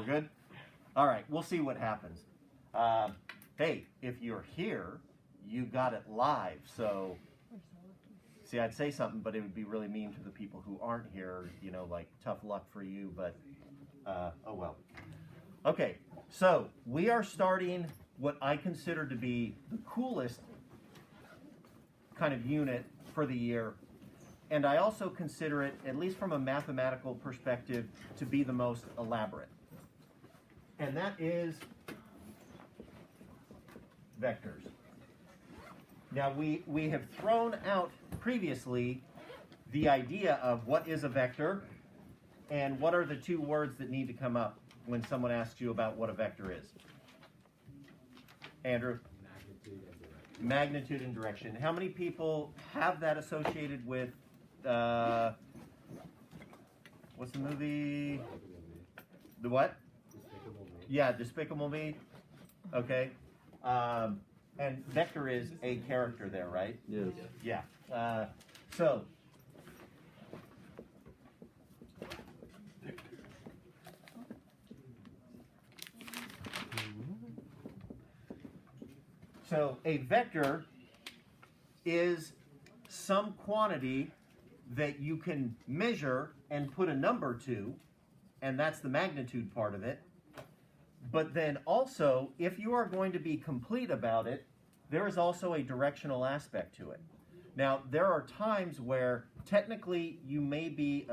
We're good? All right, we'll see what happens. Hey, if you're here, you got it live. So, see, I'd say something, but it would be really mean to the people who aren't here, you know, like tough luck for you, but oh well. Okay, so we are starting what I consider to be the coolest kind of unit for the year. And I also consider it, at least from a mathematical perspective, to be the most elaborate. And that is vectors. Now, we have thrown out previously the idea of what is a vector and what are the two words that need to come up when someone asks you about what a vector is. Andrew? Magnitude and direction. How many people have that associated with, what's the movie? The what? Despicable Me. Yeah, Despicable Me. Okay. And vector is a character there, right? Yes. Yeah. So, a vector is some quantity that you can measure and put a number to, and that's the magnitude part of it. But then also, if you are going to be complete about it, there is also a directional aspect to it. Now, there are times where technically you may be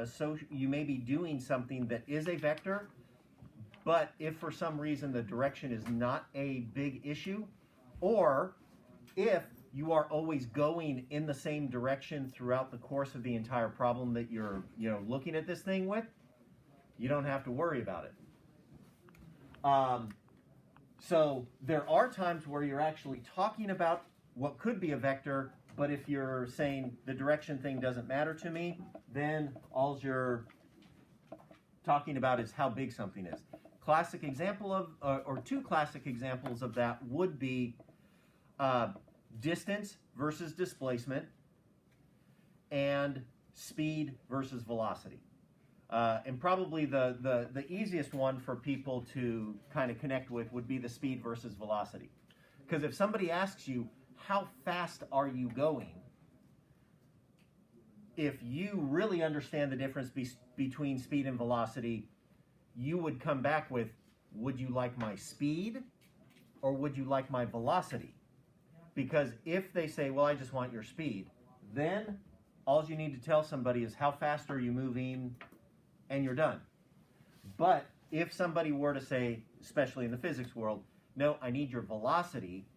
doing something that is a vector, but if for some reason the direction is not a big issue, or if you are always going in the same direction throughout the course of the entire problem that you're looking at this thing with, you don't have to worry about it. So there are times where you're actually talking about what could be a vector, but if you're saying the direction thing doesn't matter to me, then all you're talking about is how big something is. Classic example of, or two classic examples of that would be distance versus displacement and speed versus velocity. And probably the easiest one for people to kind of connect with would be the speed versus velocity. Because if somebody asks you, how fast are you going? If you really understand the difference between speed and velocity, you would come back with, would you like my speed or would you like my velocity? Because if they say, well, I just want your speed, then all you need to tell somebody is how fast are you moving, and you're done. But if somebody were to say, especially in the physics world, no, I need your velocity,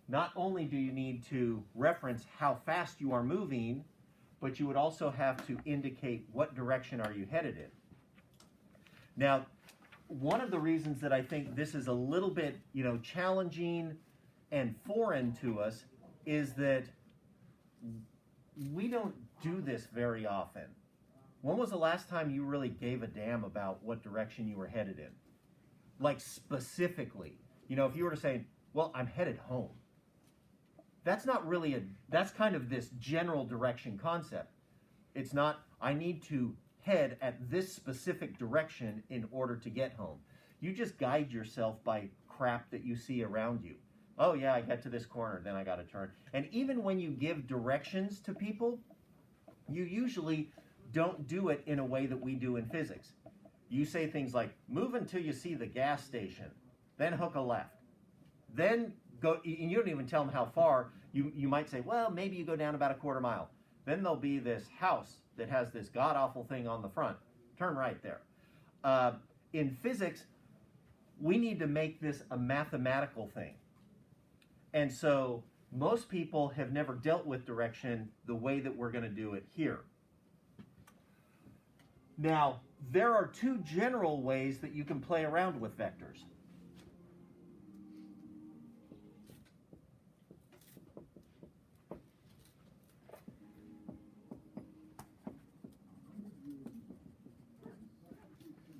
not only do you need to reference how fast you are moving, but you would also have to indicate what direction are you headed in. Now, one of the reasons that I think this is a little bit, challenging and foreign to us is that we don't do this very often. When was the last time you really gave a damn about what direction you were headed in? Like specifically, if you were to say, well, I'm headed home. That's not really that's kind of this general direction concept. It's not, I need to head at this specific direction in order to get home. You just guide yourself by crap that you see around you. Oh yeah, I get to this corner, then I got to turn. And even when you give directions to people, you usually don't do it in a way that we do in physics. You say things like, move until you see the gas station, then hook a left. Then go, and you don't even tell them how far. You might say, well, maybe you go down about a quarter mile. Then there'll be this house that has this god-awful thing on the front. Turn right there. In physics, we need to make this a mathematical thing. And so most people have never dealt with direction the way that we're going to do it here. Now, there are two general ways that you can play around with vectors.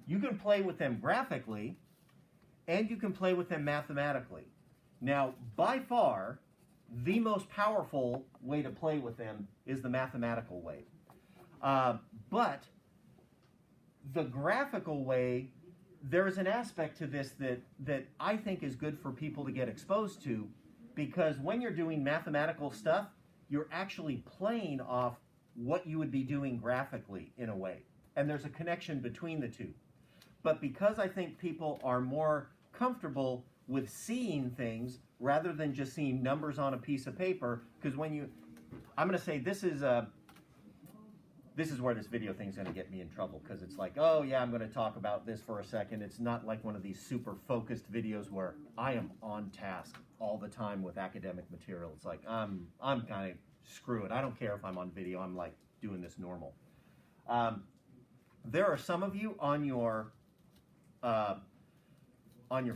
You can play with them graphically, and you can play with them mathematically. Now, by far, the most powerful way to play with them is the mathematical way. But the graphical way there is an aspect to this that I think is good for people to get exposed to, because when you're doing mathematical stuff, you're actually playing off what you would be doing graphically in a way. And there's a connection between the two. But because I think people are more comfortable with seeing things rather than just seeing numbers on a piece of paper, because when you, I'm going to say this is where this video thing's going to get me in trouble, because it's like, oh yeah, I'm going to talk about this for a second. It's not like one of these super focused videos where I am on task all the time with academic material. It's like, I'm kind of, screw it. I don't care if I'm on video. I'm like doing this normal. There are some of you on your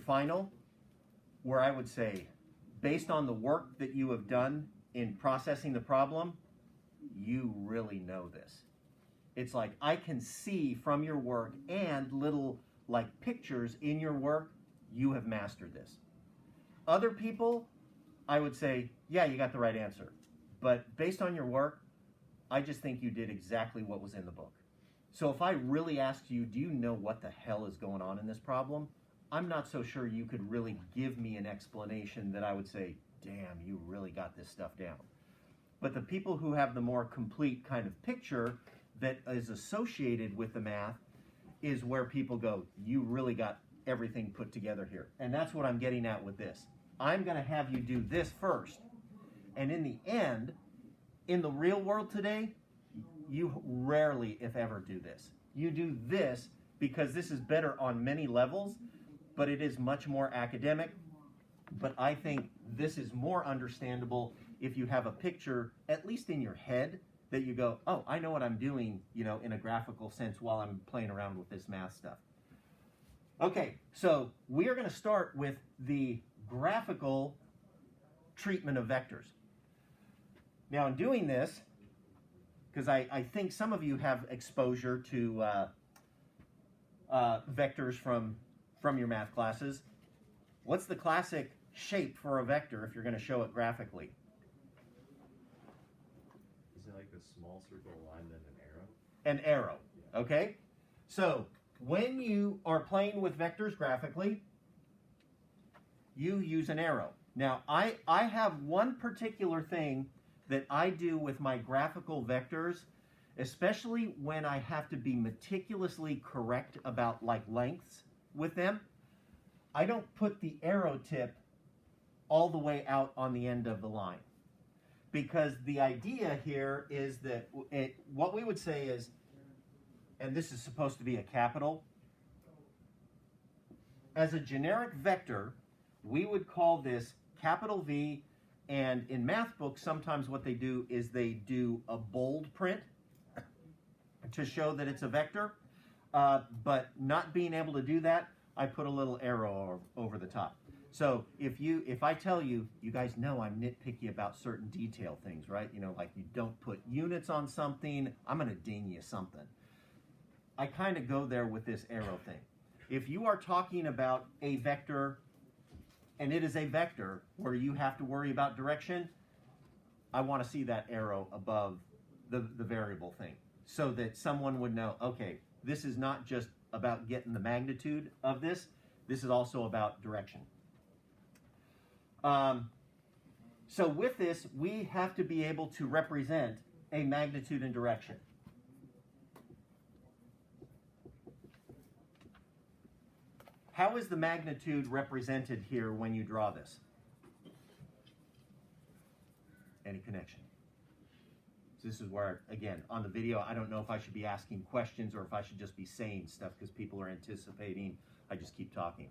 final where I would say, based on the work that you have done in processing the problem, you really know this. It's like, I can see from your work and little like pictures in your work, you have mastered this. Other people, I would say, yeah, you got the right answer. But based on your work, I just think you did exactly what was in the book. So if I really asked you, do you know what the hell is going on in this problem? I'm not so sure you could really give me an explanation that I would say, damn, you really got this stuff down. But the people who have the more complete kind of picture that is associated with the math is where people go, you really got everything put together here. And that's what I'm getting at with this. I'm going to have you do this first. And in the end, in the real world today, you rarely, if ever, do this. You do this because this is better on many levels, but it is much more academic. But I think this is more understandable if you have a picture, at least in your head, that you go, oh, I know what I'm doing, you know, in a graphical sense while I'm playing around with this math stuff. Okay, so we are going to start with the graphical treatment of vectors. Now, in doing this, because I think some of you have exposure to vectors from your math classes, what's the classic shape for a vector if you're going to show it graphically? Is it like a small circle line then an arrow? An arrow, Yeah. okay? So when you are playing with vectors graphically, you use an arrow. Now, I have one particular thing that I do with my graphical vectors, especially when I have to be meticulously correct about like lengths with them. I don't put the arrow tip all the way out on the end of the line. Because the idea here is that what we would say is, and this is supposed to be a capital, as a generic vector, we would call this capital V, and in math books, sometimes what they do is they do a bold print to show that it's a vector, but not being able to do that, I put a little arrow over the top. So if I tell you, you guys know I'm nitpicky about certain detail things, right? You know, like you don't put units on something, I'm going to ding you something. I kind of go there with this arrow thing. If you are talking about a vector, and it is a vector where you have to worry about direction, I want to see that arrow above the variable thing so that someone would know, okay, this is not just about getting the magnitude of this, this is also about direction. So with this, we have to be able to represent a magnitude and direction. How is the magnitude represented here when you draw this? Any connection? So this is where, again, on the video, I don't know if I should be asking questions or if I should just be saying stuff because people are anticipating. I just keep talking.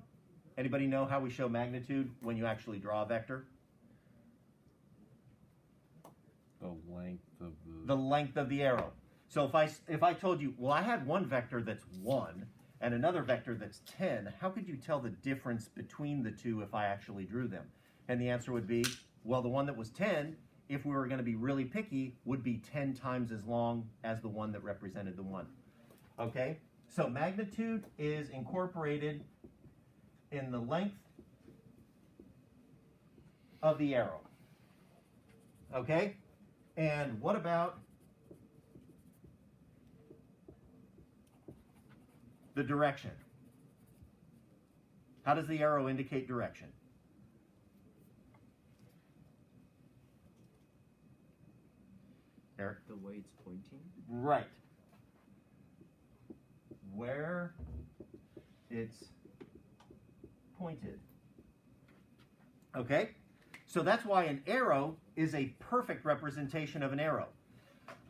Anybody know how we show magnitude when you actually draw a vector? The length of the arrow. So if I told you, well, I had one vector that's 1 and another vector that's 10, how could you tell the difference between the two if I actually drew them? And the answer would be, well, the one that was 10, if we were going to be really picky, would be 10 times as long as the one that represented the 1. Okay? So magnitude is incorporated in the length of the arrow. Okay? And what about the direction? How does the arrow indicate direction? Eric? The way it's pointing? Right. Where it's pointed. Okay? So that's why an arrow is a perfect representation of an arrow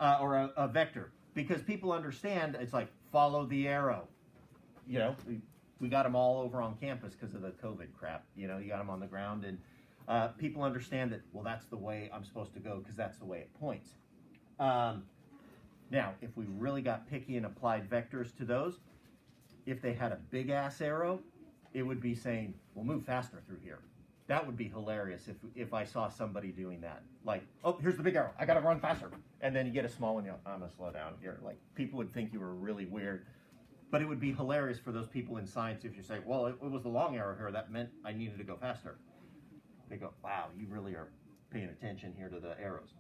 or a vector, because people understand it's like follow the arrow. You know, we got them all over on campus because of the COVID crap. You know, you got them on the ground, and people understand that, well, that's the way I'm supposed to go because that's the way it points. Now, if we really got picky and applied vectors to those, if they had a big ass arrow, it would be saying, well, move faster through here. That would be hilarious if I saw somebody doing that. Like, oh, here's the big arrow. I got to run faster. And then you get a small one, I'm going to slow down here. Like, people would think you were really weird. But it would be hilarious for those people in science if you say, well, it was the long arrow here. That meant I needed to go faster. They go, wow, you really are paying attention here to the arrows.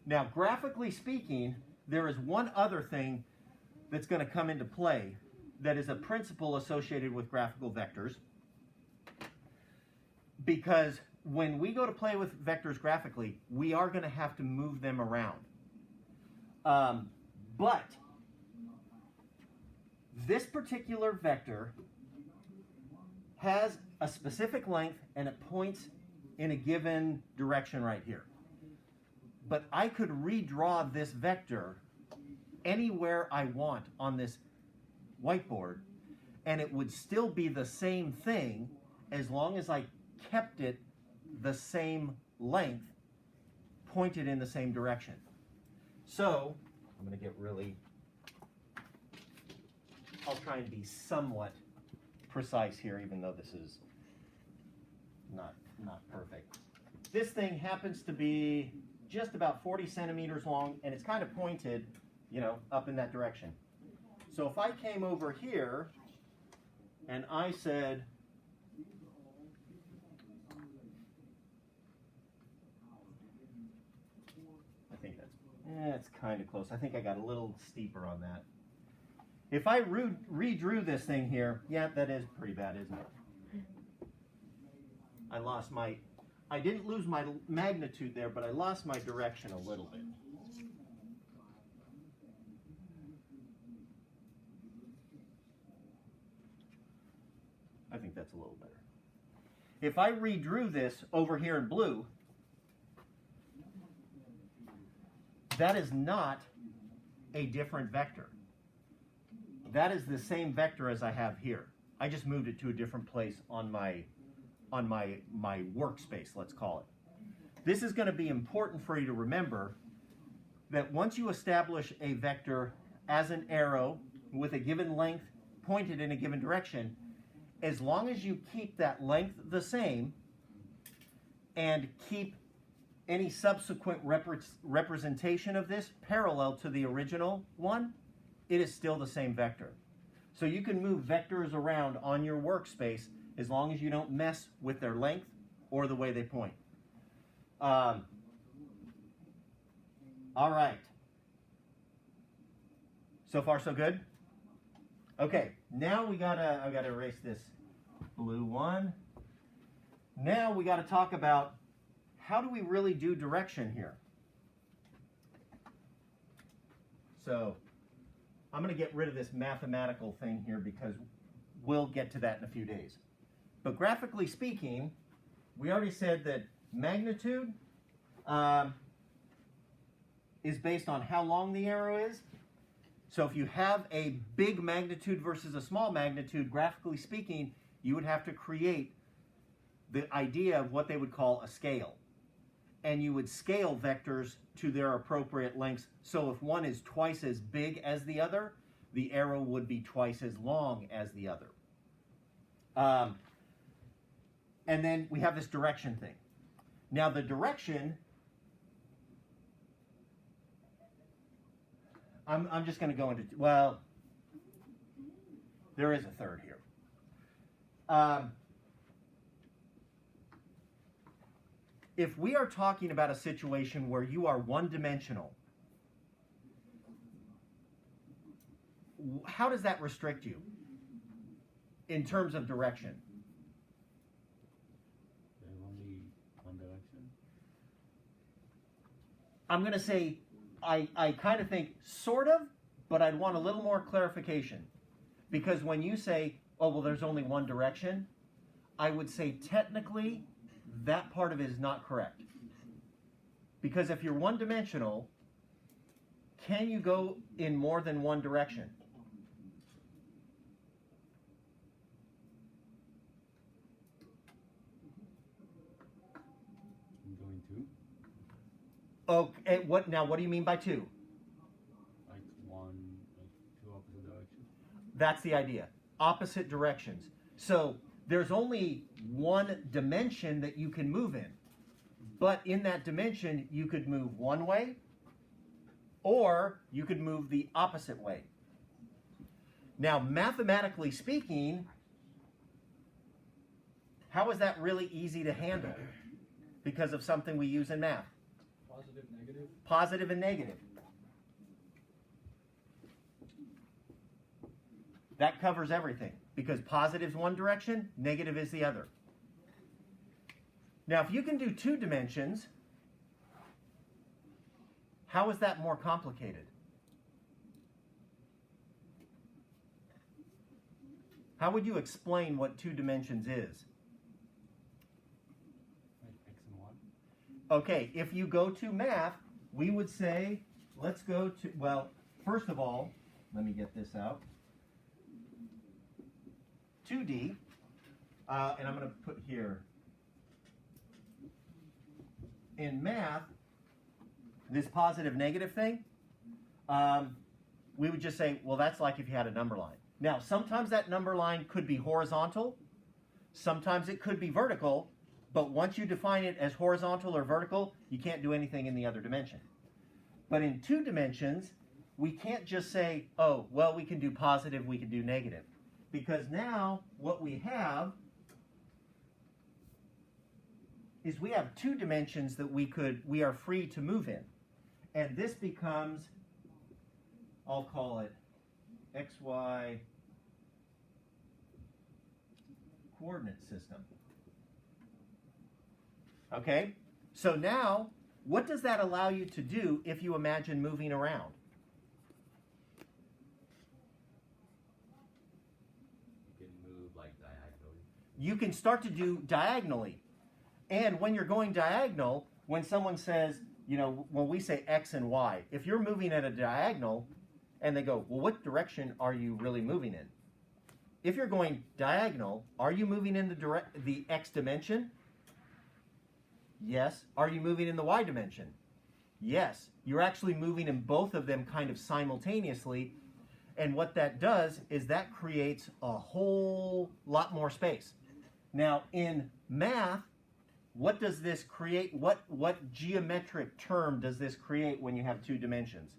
Now, graphically speaking, there is one other thing that's going to come into play that is a principle associated with graphical vectors. Because when we go to play with vectors graphically, we are going to have to move them around. But this particular vector has a specific length and it points in a given direction right here. But I could redraw this vector anywhere I want on this whiteboard, and it would still be the same thing as long as I kept it the same length, pointed in the same direction. So, I'm going to get really, I'll try and be somewhat precise here, even though this is not perfect. This thing happens to be just about 40 centimeters long, and it's kind of pointed, you know, up in that direction. So if I came over here and I said, I think that's kind of close. I think I got a little steeper on that. If I redrew this thing here, yeah, that is pretty bad, isn't it? I didn't lose my magnitude there, but I lost my direction a little bit. I think that's a little better. If I redrew this over here in blue, that is not a different vector. That is the same vector as I have here. I just moved it to a different place on my workspace, let's call it. This is going to be important for you to remember that once you establish a vector as an arrow with a given length pointed in a given direction, as long as you keep that length the same and keep any subsequent representation of this parallel to the original one, it is still the same vector. So you can move vectors around on your workspace as long as you don't mess with their length or the way they point. All right. So far, so good? Okay, now I gotta erase this blue one. Now we gotta talk about how do we really do direction here? So I'm gonna get rid of this mathematical thing here because we'll get to that in a few days. But graphically speaking, we already said that magnitude is based on how long the arrow is. So if you have a big magnitude versus a small magnitude, graphically speaking, you would have to create the idea of what they would call a scale. And you would scale vectors to their appropriate lengths. So if one is twice as big as the other, the arrow would be twice as long as the other. And then we have this direction thing. Now the direction, I'm just going to go into, well, there is a third here. If we are talking about a situation where you are one-dimensional, how does that restrict you? in terms of direction. There's only one direction. I'm going to say I kind of think sort of, but I'd want a little more clarification. Because when you say, oh, well, there's only one direction, I would say technically that part of it is not correct. Because if you're one-dimensional, can you go in more than one direction? I'm going to. Okay, what do you mean by two? Like two opposite directions. That's the idea. Opposite directions. So there's only one dimension that you can move in. But in that dimension, you could move one way, or you could move the opposite way. Now, mathematically speaking, how is that really easy to handle? Because of something we use in math. Positive, negative. Positive and negative. That covers everything. Because positive is one direction, negative is the other. Now, if you can do two dimensions, how is that more complicated? How would you explain what two dimensions is? Like X and Y. Okay, if you go to math, we would say, let's go to, well, first of all, let me get this out. 2D, and I'm going to put here, in math, this positive negative thing, we would just say, well, that's like if you had a number line. Now, sometimes that number line could be horizontal, sometimes it could be vertical, but once you define it as horizontal or vertical, you can't do anything in the other dimension. But in two dimensions, we can't just say, oh, well, we can do positive, we can do negative. Because now what we have is we have two dimensions that we are free to move in. And this becomes, I'll call it XY coordinate system. Okay? So now, what does that allow you to do if you imagine moving around? You can move like diagonally. You can start to do diagonally. And when you're going diagonal, when someone says, you know, when we say X and Y, if you're moving at a diagonal and they go, well, what direction are you really moving in? If you're going diagonal, are you moving in the X dimension? Yes. Are you moving in the Y dimension? Yes. You're actually moving in both of them kind of simultaneously. And what that does is that creates a whole lot more space. Now, in math, what does this create? What geometric term does this create when you have two dimensions?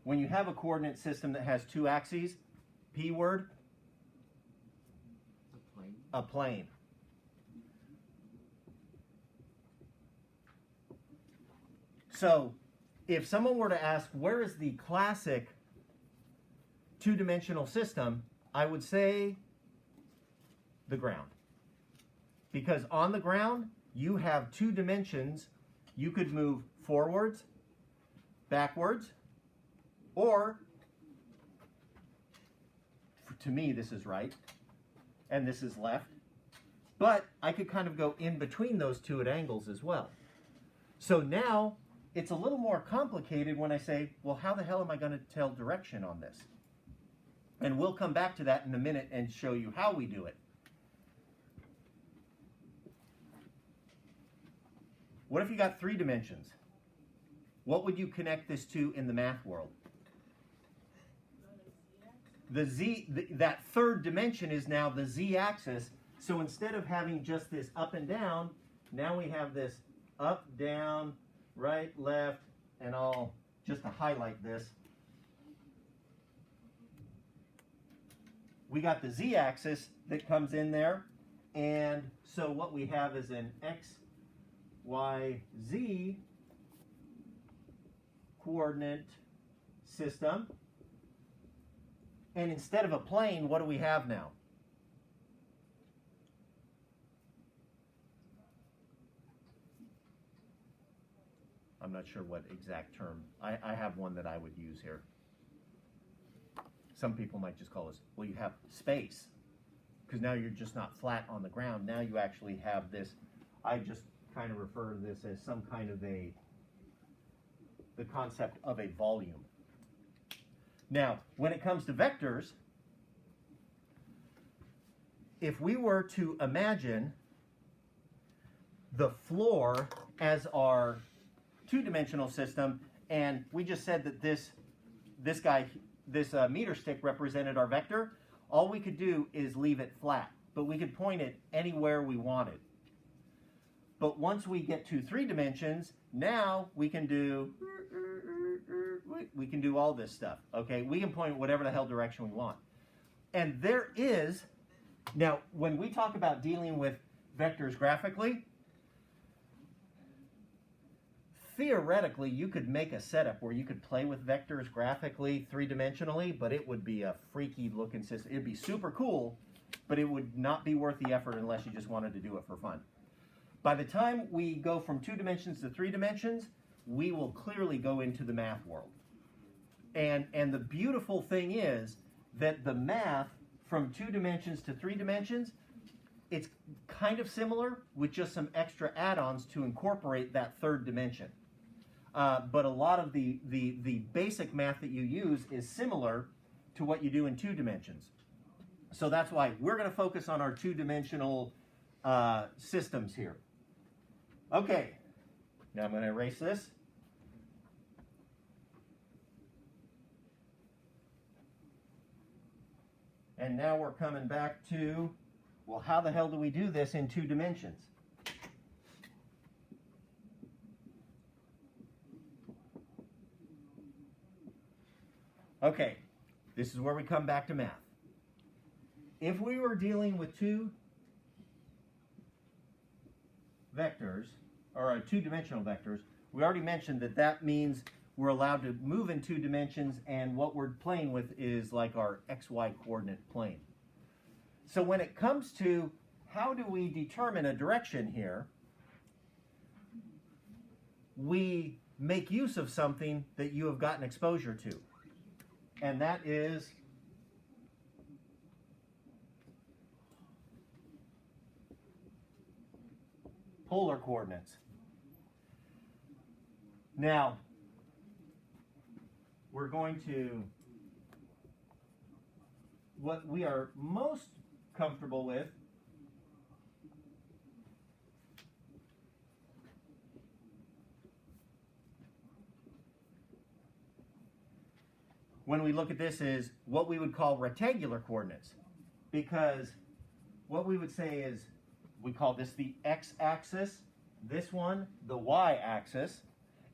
When you have a coordinate system that has two axes, P word? A plane. A plane. So, if someone were to ask, where is the classic two-dimensional system, I would say the ground. Because on the ground, you have two dimensions. You could move forwards, backwards, or, to me, this is right, and this is left. But I could kind of go in between those two at angles as well. So now, it's a little more complicated when I say, well, how the hell am I going to tell direction on this? And we'll come back to that in a minute and show you how we do it. What if you got three dimensions? What would you connect this to in the math world? That third dimension is now the z-axis. So instead of having just this up and down, now we have this up, down, right, left, and all, just to highlight this. We got the z-axis that comes in there. And so what we have is an x, y, z coordinate system. And instead of a plane, what do we have now? I'm not sure what exact term. I have one that I would use here. Some people might just call this, well, you have space. Because now you're just not flat on the ground. Now you actually have this, I just kind of refer to this as some kind of the concept of a volume. Now, when it comes to vectors, if we were to imagine the floor as our two-dimensional system, and we just said that this meter stick represented our vector, all we could do is leave it flat, but we could point it anywhere we wanted. But once we get to 3 dimensions, now we can do all this stuff, okay? We can point whatever the hell direction we want. And there is, now when we talk about dealing with vectors graphically, theoretically, you could make a setup where you could play with vectors graphically, 3-dimensionally, but it would be a freaky looking system. It'd be super cool, but it would not be worth the effort unless you just wanted to do it for fun. By the time we go from 2 dimensions to 3 dimensions, we will clearly go into the math world. And the beautiful thing is that the math from 2 dimensions to 3 dimensions, it's kind of similar with just some extra add-ons to incorporate that 3rd dimension. But a lot of the basic math that you use is similar to what you do in 2 dimensions. So that's why we're going to focus on our 2-dimensional systems here. Okay, now I'm going to erase this. And now we're coming back to, well, how the hell do we do this in 2 dimensions? Okay, this is where we come back to math. If we were dealing with 2 vectors, or 2-dimensional vectors, we already mentioned that that means we're allowed to move in 2 dimensions, and what we're playing with is like our XY coordinate plane. So when it comes to how do we determine a direction here, we make use of something that you have gotten exposure to. And that is polar coordinates. Now, we're going to, what we are most comfortable with when we look at this is what we would call rectangular coordinates, because what we would say is we call this the x-axis, this one the y-axis,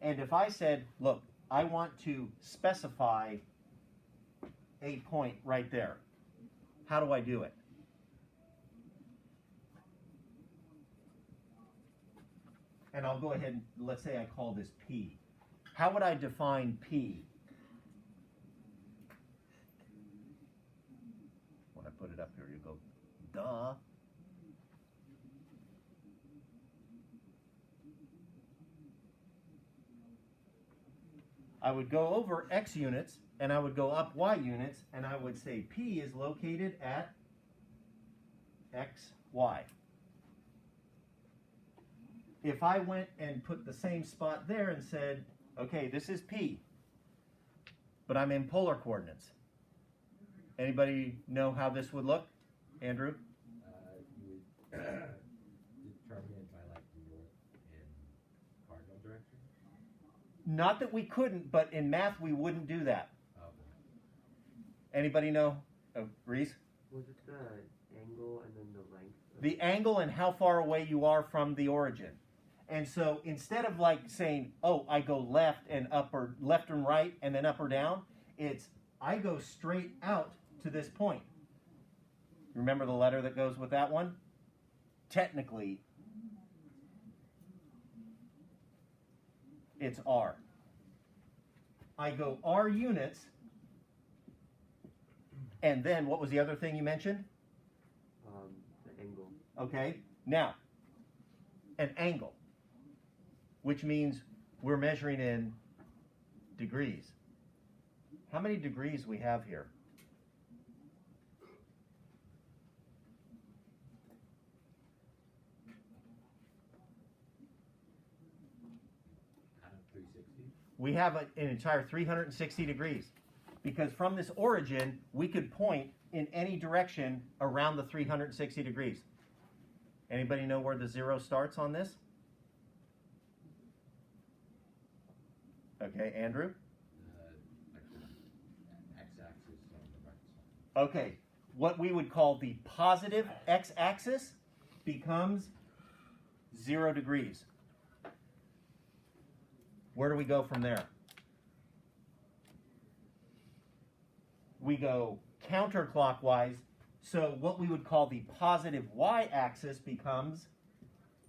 and if I said, look, I want to specify a point right there, how do I do it? And I'll go ahead and let's say I call this P. How would I define P? When I put it up here, you go, duh. I would go over x units, and I would go up y units, and I would say P is located at x, y. If I went and put the same spot there and said, okay, this is P, but I'm in polar coordinates. Anybody know how this would look? Andrew? You would determine it by like north and cardinal direction? Not that we couldn't, but in math we wouldn't do that. Okay. Anybody know? Oh, Reese? Was it the angle and then the length? The angle and how far away you are from the origin. And so instead of like saying, oh, I go left and up or left and right and then up or down, it's I go straight out to this point. Remember the letter that goes with that one? Technically, it's R. I go R units, And then what was the other thing you mentioned? The angle. Okay, now, an angle, which means we're measuring in degrees. How many degrees we have here? Out of 360. We have an entire 360 degrees, because from this origin, we could point in any direction around the 360 degrees. Anybody know where the 0 starts on this? Okay, Andrew? X-axis on the right side. Okay, what we would call the positive x-axis becomes 0 degrees. Where do we go from there? We go counterclockwise, so what we would call the positive y-axis becomes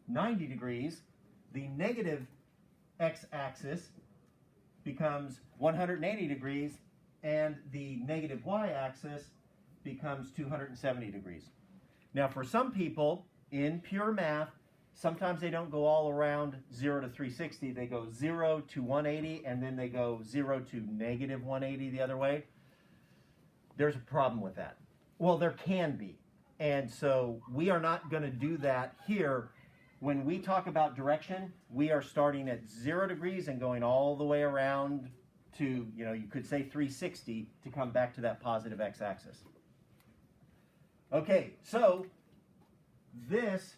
90 degrees. The negative x-axis becomes 180 degrees, and the negative y-axis becomes 270 degrees. Now, for some people in pure math, sometimes they don't go all around 0 to 360. They go 0 to 180, and then they go 0 to negative 180 the other way. There's a problem with that. Well, there can be. And so we are not going to do that here. When we talk about direction, we are starting at 0 degrees and going all the way around to, you could say 360 to come back to that positive x-axis. Okay, so this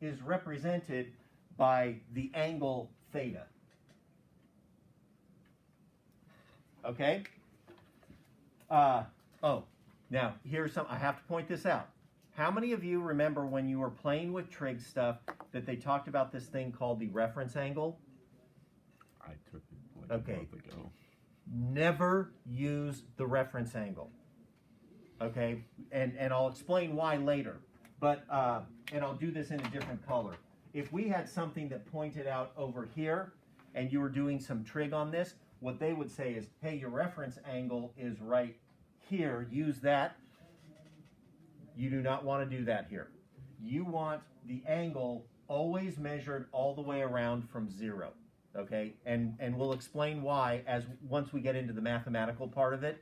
is represented by the angle theta. Okay? Now here's some, I have to point this out. How many of you remember when you were playing with trig stuff that they talked about this thing called the reference angle? I took it like a month ago. Never use the reference angle. Okay? And I'll explain why later. But, and I'll do this in a different color. If we had something that pointed out over here and you were doing some trig on this, what they would say is, hey, your reference angle is right here. Use that. You do not want to do that here. You want the angle always measured all the way around from 0. Okay? And we'll explain why once we get into the mathematical part of it.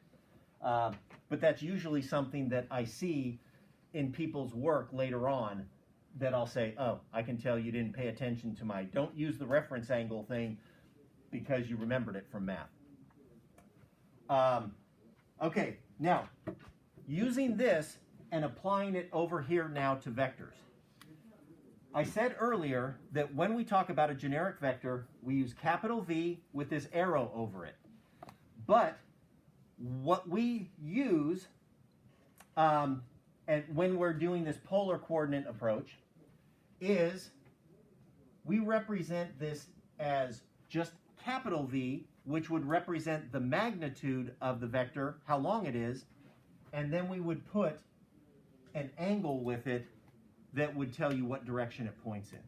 But that's usually something that I see in people's work later on that I'll say, oh, I can tell you didn't pay attention to my don't use the reference angle thing because you remembered it from math. Okay, now, using this and applying it over here now to vectors. I said earlier that when we talk about a generic vector, we use capital V with this arrow over it. But what we use, and when we're doing this polar coordinate approach, is we represent this as just capital V, which would represent the magnitude of the vector, how long it is, and then we would put an angle with it that would tell you what direction it points in.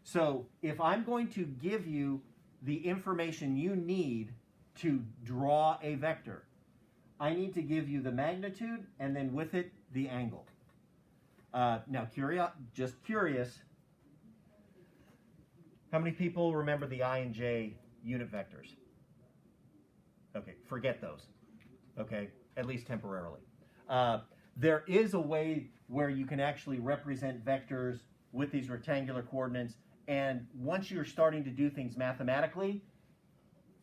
So if I'm going to give you the information you need to draw a vector, I need to give you the magnitude and then with it the angle. Now, just curious, how many people remember the I and J unit vectors? Okay, forget those. Okay, at least temporarily. There is a way where you can actually represent vectors with these rectangular coordinates, and once you're starting to do things mathematically,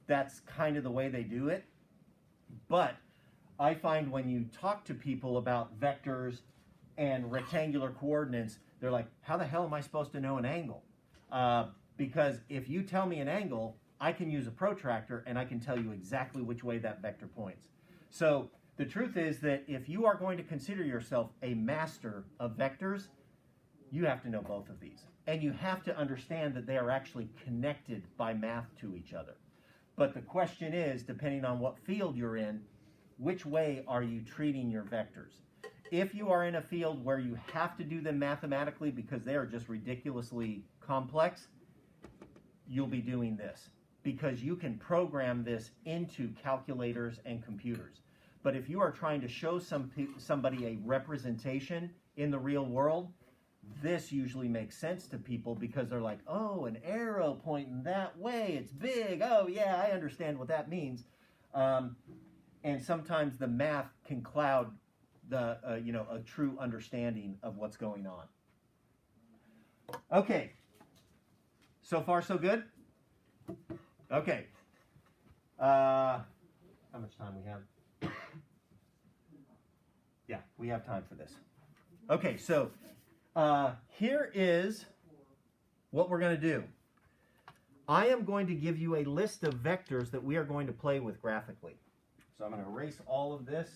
that's kind of the way they do it. But I find when you talk to people about vectors and rectangular coordinates, they're like, how the hell am I supposed to know an angle? Because if you tell me an angle, I can use a protractor and I can tell you exactly which way that vector points. So the truth is that if you are going to consider yourself a master of vectors, you have to know both of these. And you have to understand that they are actually connected by math to each other. But the question is, depending on what field you're in, which way are you treating your vectors? If you are in a field where you have to do them mathematically because they are just ridiculously complex, you'll be doing this because you can program this into calculators and computers. But if you are trying to show somebody a representation in the real world, this usually makes sense to people because they're like, oh, an arrow pointing that way, it's big. Oh, yeah, I understand what that means. And sometimes the math can cloud the a true understanding of what's going on. Okay. So far, so good? Okay. How much time we have? Yeah, we have time for this. Okay, so here is what we're going to do. I am going to give you a list of vectors that we are going to play with graphically. So I'm going to erase all of this.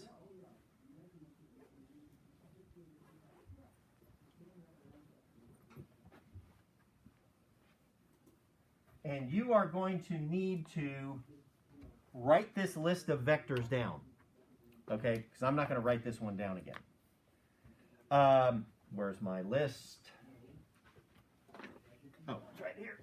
And you are going to need to write this list of vectors down. Okay, because I'm not going to write this one down again. Where's my list? Oh, it's right here.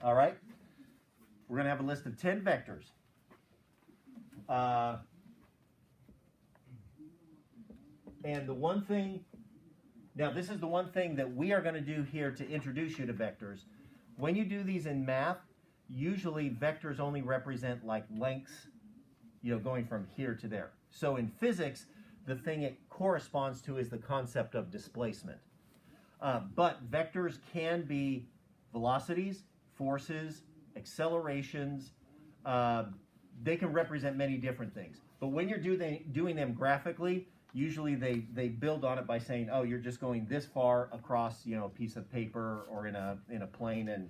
All right, we're going to have a list of 10 vectors. And the one thing, now this is the one thing that we are going to do here to introduce you to vectors. When you do these in math, usually vectors only represent like lengths, going from here to there. So in physics, the thing it corresponds to is the concept of displacement. But vectors can be velocities, forces, accelerations. They can represent many different things. But when you're doing them graphically, usually they build on it by saying, oh, you're just going this far across a piece of paper or in a plane,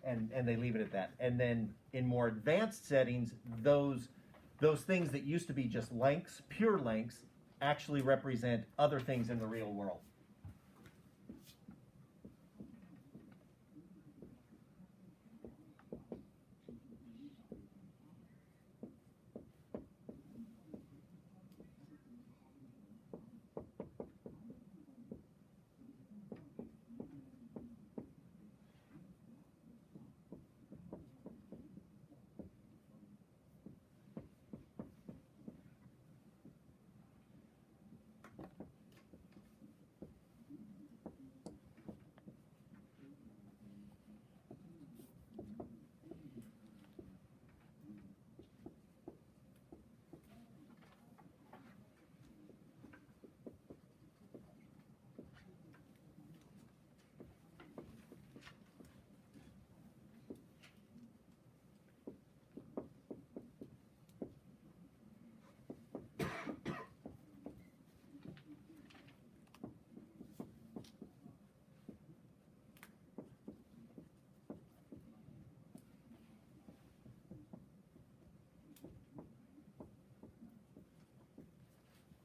and they leave it at that. And then in more advanced settings, those things that used to be just lengths, pure lengths, actually represent other things in the real world.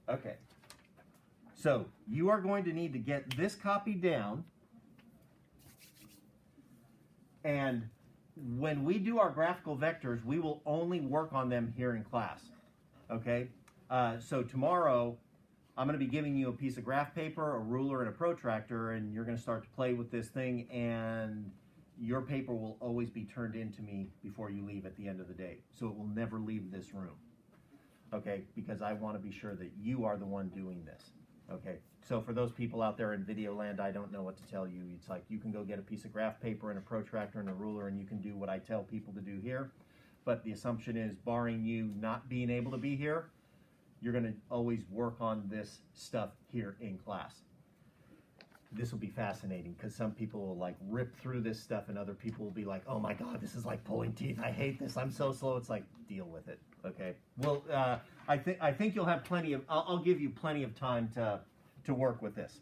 Okay, so you are going to need to get this copy down, and when we do our graphical vectors, we will only work on them here in class, okay? So tomorrow, I'm going to be giving you a piece of graph paper, a ruler, and a protractor, and you're going to start to play with this thing, and your paper will always be turned in to me before you leave at the end of the day, so it will never leave this room. Okay, because I want to be sure that you are the one doing this. Okay, so for those people out there in video land, I don't know what to tell you. It's like you can go get a piece of graph paper and a protractor and a ruler, and you can do what I tell people to do here. But the assumption is, barring you not being able to be here, you're going to always work on this stuff here in class. This will be fascinating because some people will like rip through this stuff, and other people will be like, oh my God, this is like pulling teeth. I hate this. I'm so slow. It's like, deal with it. Okay. Well, I think you'll have plenty of, I'll give you plenty of time to work with this.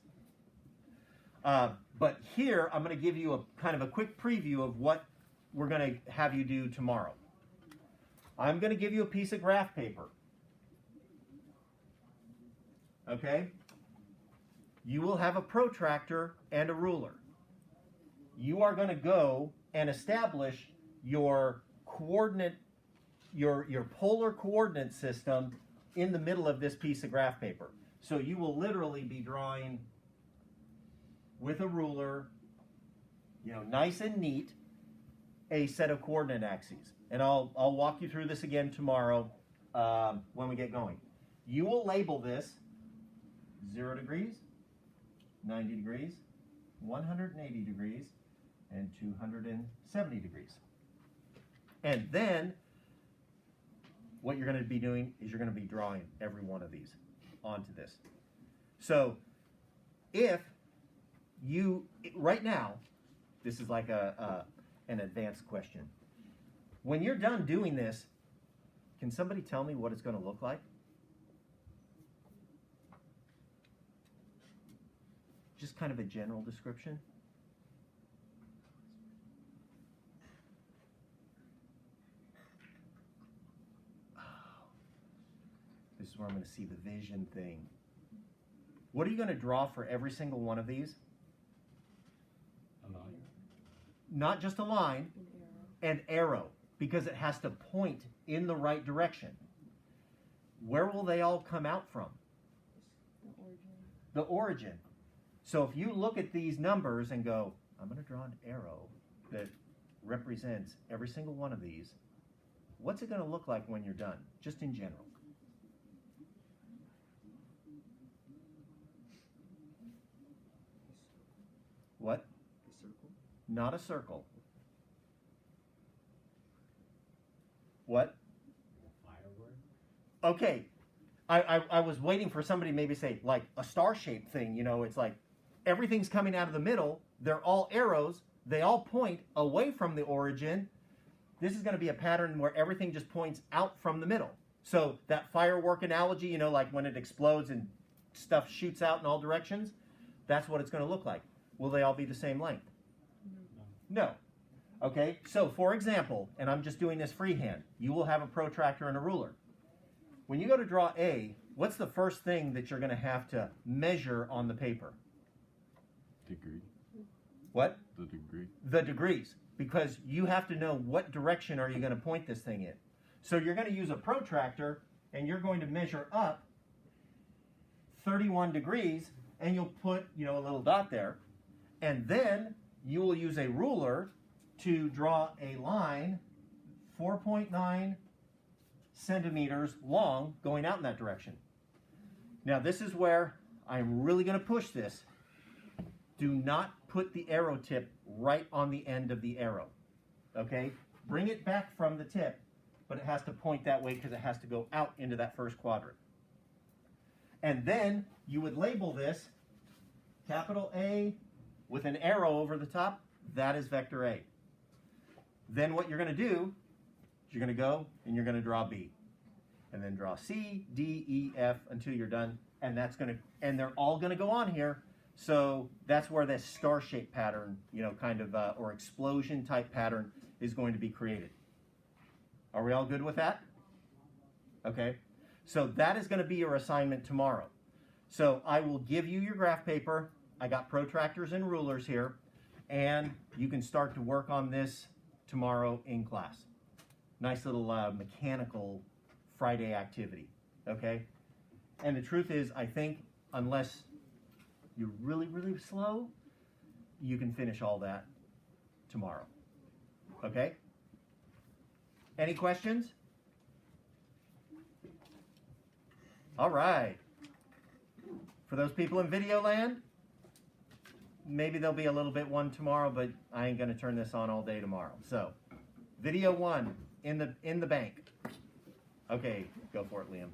But here, I'm going to give you a kind of a quick preview of what we're going to have you do tomorrow. I'm going to give you a piece of graph paper. okay, you will have a protractor and a ruler. You are going to go and establish your coordinate, your polar coordinate system in the middle of this piece of graph paper. So you will literally be drawing with a ruler, nice and neat, a set of coordinate axes. And I'll walk you through this again tomorrow when we get going. You will label this 0 degrees, 90 degrees, 180 degrees, and 270 degrees. And then what you're going to be doing is you're going to be drawing every one of these onto this. So if you, right now, this is like an advanced question. When you're done doing this, can somebody tell me what it's going to look like? Just kind of a general description. This is where I'm going to see the vision thing. What are you going to draw for every single one of these? A line. Not just a line, an arrow, because it has to point in the right direction. Where will they all come out from? The origin. So if you look at these numbers and go, I'm going to draw an arrow that represents every single one of these, what's it going to look like when you're done, just in general? What? A circle. Not a circle. What? Firework? Okay. I was waiting for somebody to maybe say, like, a star-shaped thing. It's like everything's coming out of the middle. They're all arrows. They all point away from the origin. This is going to be a pattern where everything just points out from the middle. So that firework analogy, like when it explodes and stuff shoots out in all directions, that's what it's going to look like. Will they all be the same length? No. Okay, so for example, and I'm just doing this freehand, you will have a protractor and a ruler. When you go to draw A, what's the first thing that you're going to have to measure on the paper? Degree. What? The degree. The degrees, because you have to know what direction are you going to point this thing in. So you're going to use a protractor, and you're going to measure up 31 degrees, and you'll put, a little dot there. And then you will use a ruler to draw a line 4.9 centimeters long going out in that direction. Now this is where I'm really going to push this. Do not put the arrow tip right on the end of the arrow. Okay? Bring it back from the tip, but it has to point that way because it has to go out into that first quadrant. And then you would label this capital A with an arrow over the top. That is vector A. Then what you're going to do is you're going to go and you're going to draw B. And then draw C, D, E, F until you're done. And they're all going to go on here. So that's where this star-shaped pattern, or explosion type pattern is going to be created. Are we all good with that? Okay. So that is going to be your assignment tomorrow. So I will give you your graph paper. I got protractors and rulers here. And you can start to work on this tomorrow in class. Nice little mechanical Friday activity. Okay? And the truth is, I think unless you're really, really slow, you can finish all that tomorrow. Okay? Any questions? All right. For those people in video land, maybe there'll be a little bit one tomorrow, but I ain't going to turn this on all day tomorrow. So, video 1 in the bank. Okay, go for it, Liam.